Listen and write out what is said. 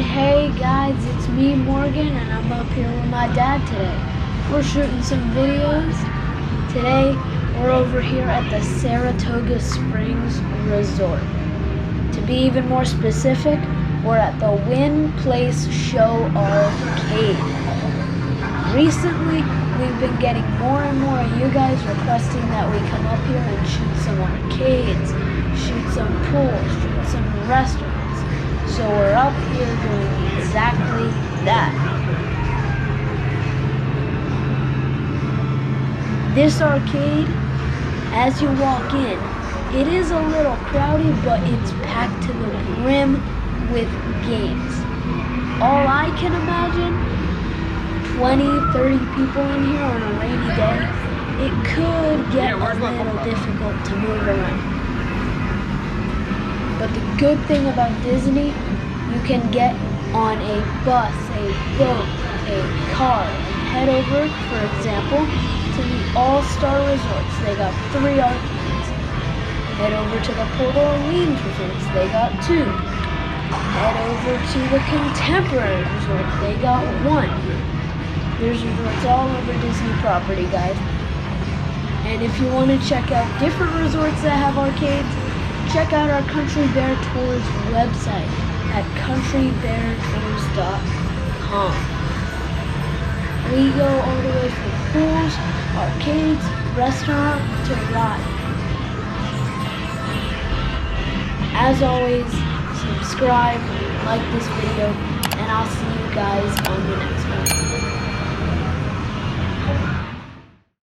Hey guys, it's me Morgan, and I'm up here with my dad today. We're shooting some videos. Today we're over here at the Saratoga Springs Resort. To be even more specific, we're at the Wynn Place Show Arcade. Recently, we've been getting more and more of you guys requesting that we come up here and shoot some arcades, shoot some pools, shoot some restaurants. So we're up here doing exactly that. This arcade, as you walk in, it is a little crowded, but it's packed to the brim with games. All I can imagine, 20, 30 people in here on a rainy day, it could get a little difficult to move around. But the good thing about Disney, you can get on a bus, a boat, a car, and head over, for example, to the All-Star Resorts. They got 3 arcades. Head over to the Port Orleans Resorts. They got 2. Head over to the Contemporary Resort. They got 1. There's resorts all over Disney property, guys. And if you want to check out different resorts that have arcades, check out our Country Bear Tours website at countrybeartours.com. We go all the way from pools, arcades, restaurant to ride. As always, subscribe, like this video, and I'll see you guys on the next one.